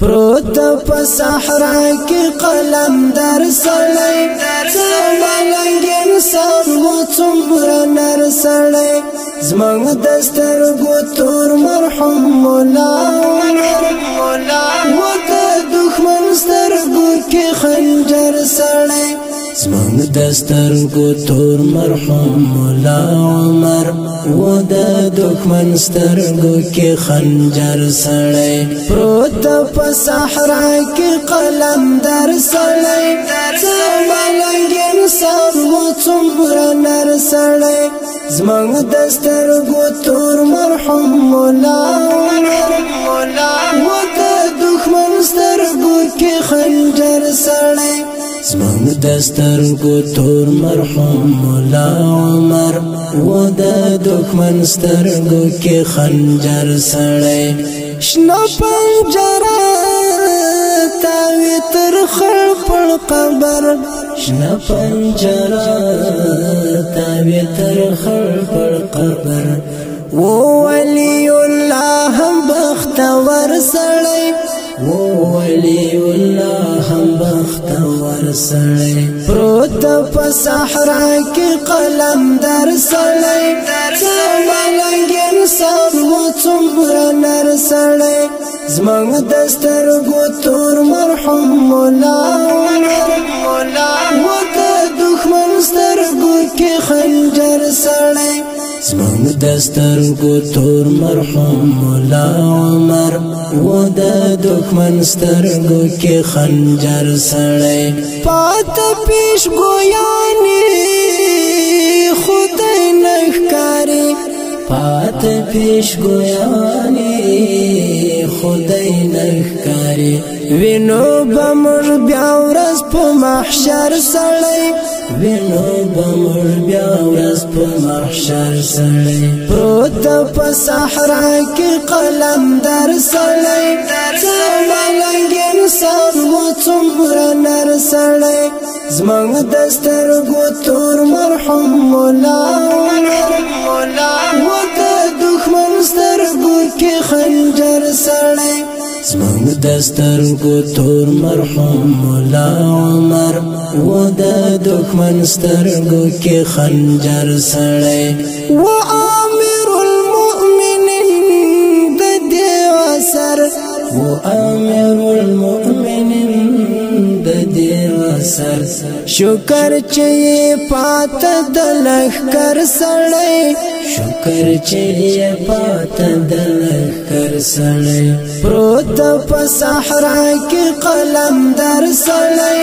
پروت په صحرا کې قلم در سړی ملنګ انسان و څومره نر سړی زمونږ د سترګو تور مرحوم مولا و د دښمن سترګو کې خنجر سړی زمونږ د سترګو تور مرحوم مولا عمر و د دښمن سترګو کې خنجر سړی پروت په صحرا کې قلم در سړی ملنګ انسان و څومره نر سړی زمونږ د سترګو تور مرحوم مولا و د دښمن سترګو کې خنجر سړی زمونږ د سترګو تور مرحوم مولا عمر و د دښمن سترګو کې خنجر سړی شنه پنجره تاوی تر خړ پړ قبر شنه پنجره تاوی تر خړ پړ قبر و ولی الله بختور سړی ولی الله بختور سړی پروت په صحرا کې قلم در سړی ملنګ انسان و څومره نر سړی زمونږ د سترګو تور مرحوم مولا و د دښمن سترګو کې خنجر سړی زمونږ د سترګو تور مرحوم مولا عمر و د دښمن سترګو کې خنجر سړی پات پیش ګویانې خدای نه ښکاري پات پیش ګویانې خدای نه ښکاري وینو به موږ بیا ورځ په محشر سړی وینو به موږ بیا ورځ په محشر سړی پروت په صحرا کې قلم در سړی ملنګ انسان و څومره نر سړی زمونږ د سترګو تور مرحوم مولا و د دښمن سترګو کې خنجر سړی زمونږ د سترګو تور مرحوم مولا عمر و د دښمن سترګو کې خنجر سړی و امیر المؤمنین د دې اثر و امیر المؤمنین د دې اثر شکر چې پات د لښکر سړی شکر چې پات د لښکر سړی پروت په صحرا کې قلم در سړی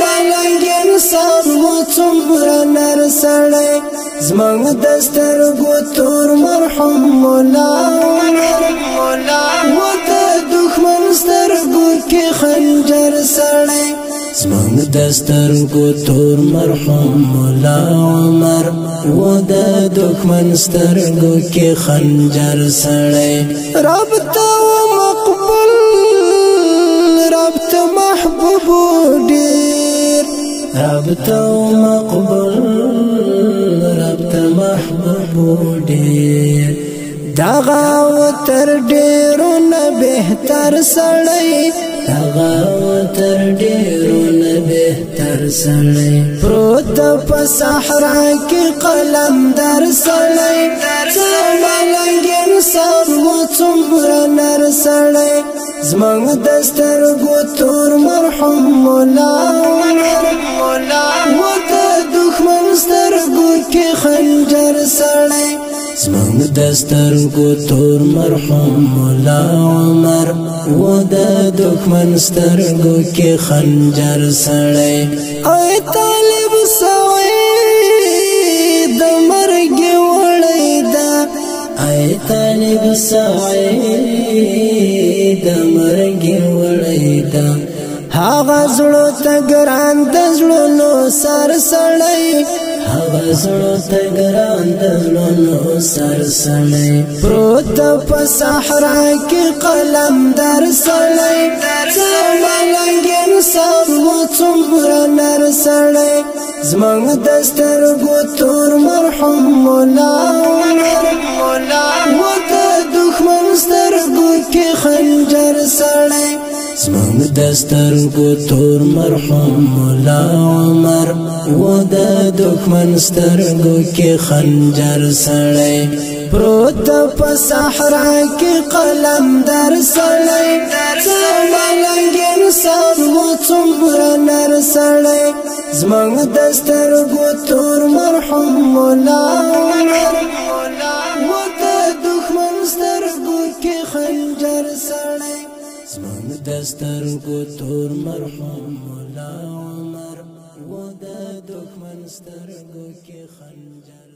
ملنګ انسان و څومره نر سړی زمونږ د سترګو تور مرحوم مولا و د دښمن سترګو کې خنجر سړی زمونږ د سترګو تور مرحوم مولا عمر و د دښمن سترګو کې خنجر سړی رب ته مقبول رب ته محبوب ډیر رب ته مقبول رب ته محبوب ډیر دغه تر ډیرو نه بهتر سړی دغه تر ډیرو نه بهتر سړی پروت په صحرا کې قلم در سړی ملنګ انسان و څومره نر سړی زمونږ د سترګو تور مرحوم مولا و د دښمن سترګو کې خنجر سړی زمونږ د سترګو تور مرحوم مولا عمر و د دښمن سترګو کې خنجر سړی ای طالب سعید د مرګ وړی دا ای طالب سعید د مرګ وړی دا هغه زړه ته ګران د زړونو سر سړی هغه زړه ته ګران د زړونو سر سړی پروت په صحرا کې قلم در سړی ملنګ انسان و څومره نر سړی زمونږ د سترګو تور مرحوم مولا و د دښمن سترګو کې خنجر سړی زمونږ د سترګو تور مرحوم مولا عمر و د دښمن سترګو کې خنجر سړی پروت په صحرا کې قلندر سړی ملنګ انسان و څومره نر سړی زمونږ د سترګو تور مرحوم مولا عمر و د دښمن سترګو کې خنجر سړی زمونږ د سترګو تور مرحوم مولا عمر و د دښمن سترګو کې خنجر